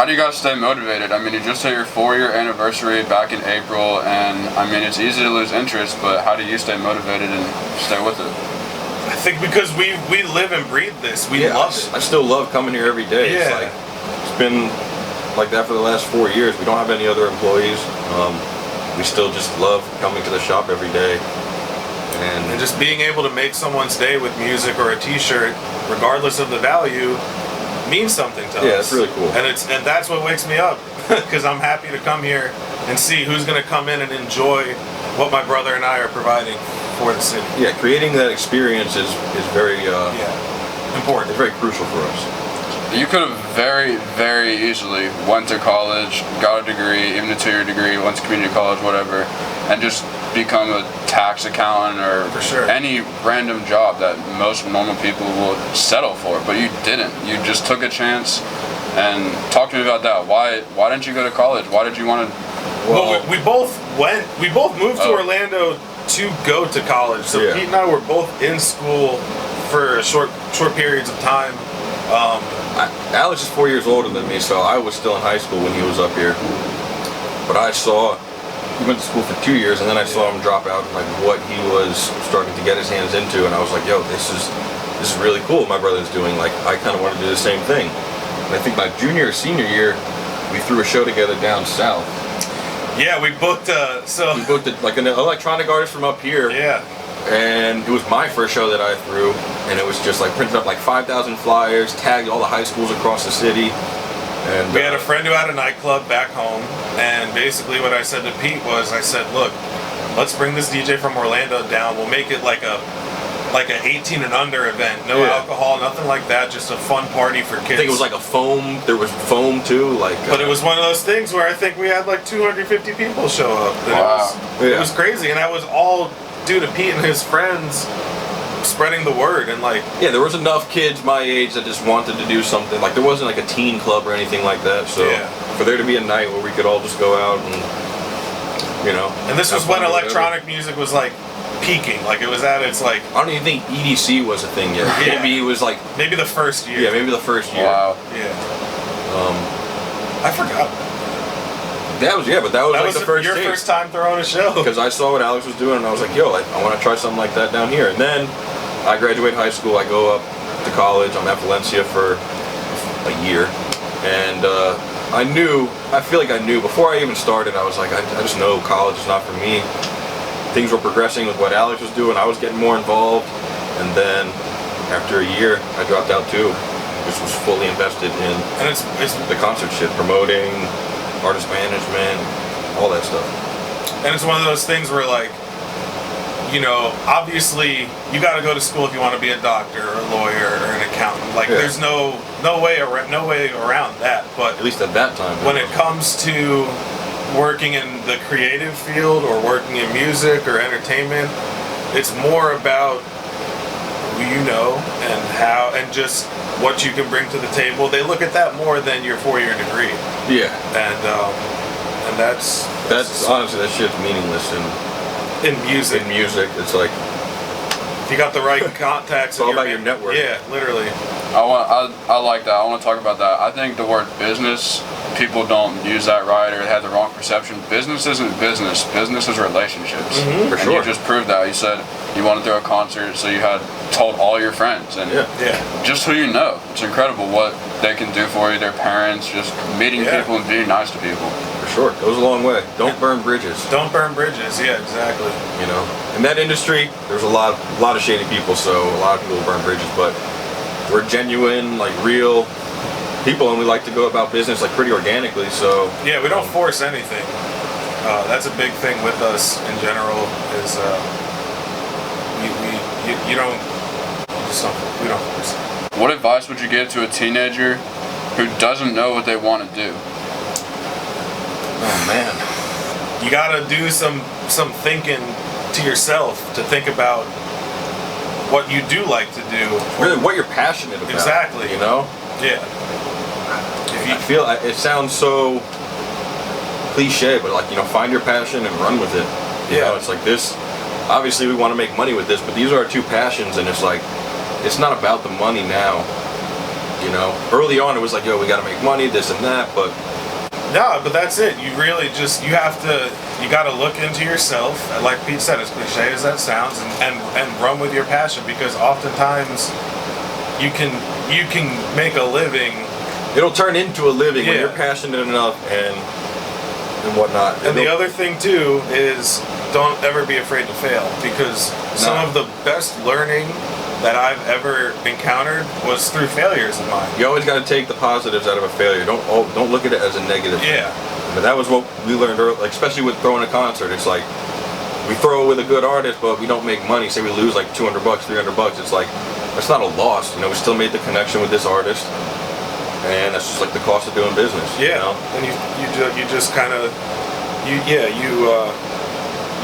How do you guys stay motivated? I mean, you just hit your 4-year anniversary back in April, and I mean, it's easy to lose interest, but how do you stay motivated and stay with it? I think because we live and breathe this. We love it. I still love coming here every day. Yeah. It's been like that for the last 4 years. We don't have any other employees. We still just love coming to the shop every day. And just being able to make someone's day with music or a t-shirt, regardless of the value, means something to us. Yeah, it's really cool. And that's what wakes me up, because I'm happy to come here and see who's going to come in and enjoy what my brother and I are providing for the city. Yeah, creating that experience is very important. It's very crucial for us. You could have very, very easily went to college, got a degree, even a 2-year degree, went to community college, whatever, and just become a tax accountant or any random job that most normal people will settle for. But you didn't. You just took a chance. And talk to me about that. Why didn't you go to college? Why did you want to? Well, we both moved to Orlando to go to college. So Pete and I were both in school for short periods of time. Alex is 4 years older than me, so I was still in high school when he was up here. But he went to school for 2 years, and then I saw him drop out, like what he was starting to get his hands into, and I was like, yo, this is really cool what my brother's doing. Like, I kind of want to do the same thing. And I think my junior or senior year, we threw a show together down south. Yeah, we booked like an electronic artist from up here. Yeah. And it was my first show that I threw, and it was just like printed up like 5,000 flyers, tagged all the high schools across the city. And we had a friend who had a nightclub back home, and basically what I said to Pete was, I said, look, let's bring this DJ from Orlando down. We'll make it like a 18 and under event. No alcohol, nothing like that. Just a fun party for kids. I think it was like a foam. There was foam too, But it was one of those things where I think we had like 250 people show up. And it was crazy, and that was all due to Pete and his friends spreading the word. And there was enough kids my age that just wanted to do something. Like, there wasn't like a teen club or anything like that. So for there to be a night where we could all just go out and and this was when electronic music was like peaking. Like, it was at its like, I don't even think EDC was a thing yet. Maybe it was like maybe the first year. Yeah, maybe the first year. Wow. Yeah. I forgot. That was the first your first time throwing a show. Because I saw what Alex was doing, and I was like, yo, I want to try something like that down here. And then I graduate high school, I go up to college, I'm at Valencia for a year, and I feel like I knew, before I even started, I was like, I just know college is not for me. Things were progressing with what Alex was doing, I was getting more involved, and then after a year, I dropped out too. Just was fully invested in it's the concert shit, promoting, artist management, all that stuff. And it's one of those things where, like, obviously you got to go to school if you want to be a doctor or a lawyer or an accountant. Like, there's no way around that. But at least at that time, when it comes to working in the creative field or working in music or entertainment, it's more about who you know and how and just what you can bring to the table. They look at that more than your 4-year degree. Yeah. And that's honestly, that shit's meaningless in music. In music, it's like, if you got the right contacts. It's all about your network. Yeah, literally. I like that. I want to talk about that. I think the word business, people don't use that right, or they have the wrong perception. Business isn't business. Business is relationships. For sure. You just proved that. You said you wanted to throw a concert, so you had told all your friends and just who you know. It's incredible what they can do for you. Their parents, just meeting people and being nice to people. For sure, goes a long way. Don't burn bridges. Don't burn bridges. Yeah, exactly. In that industry, there's a lot of shady people, so a lot of people burn bridges. But we're genuine, like real people, and we like to go about business like pretty organically. So we don't force anything. That's a big thing with us in general. Is we don't force it. What advice would you give to a teenager who doesn't know what they want to do? Oh man, you gotta do some thinking to yourself to think about what you do like to do. Really, what you're passionate about. Exactly. Yeah. I feel it sounds so cliche, but like, find your passion and run with it. It's like this. Obviously, we want to make money with this, but these are our two passions, and it's like, it's not about the money now. You know, early on it was like, yo, we got to make money, this and that, but no, but that's it. You really just you got to look into yourself. Like Pete said, as cliche as that sounds, and run with your passion, because oftentimes you can make a living. It'll turn into a living when Yeah. you're passionate enough and whatnot. And the other thing too is don't ever be afraid to fail, because some of the best learning that I've ever encountered was through failures of mine. You always got to take the positives out of a failure. Don't look at it as a negative. Yeah. But that was what we learned early, like, especially with throwing a concert. It's like we throw it with a good artist, but we don't make money. Say we lose like $200, $300. It's like that's not a loss. You know, we still made the connection with this artist, and that's just like the cost of doing business. Yeah. You know? And you just kind of you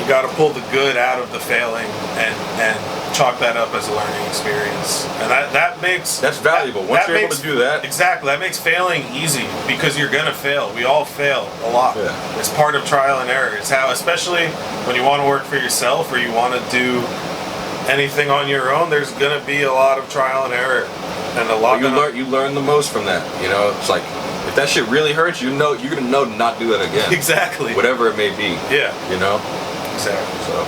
got to pull the good out of the failing and chalk that up as a learning experience, and that makes That's valuable. Once you're able to do that, exactly, that makes failing easy, because you're gonna fail. We all fail a lot. Yeah. It's part of trial and error. It's how, especially when you want to work for yourself or you want to do anything on your own, there's gonna be a lot of trial and error, and a lot. you learn the most from that. You know, it's like if that shit really hurts, you know you're gonna know to not do that again. Exactly. Whatever it may be. Yeah. You know. Exactly. So.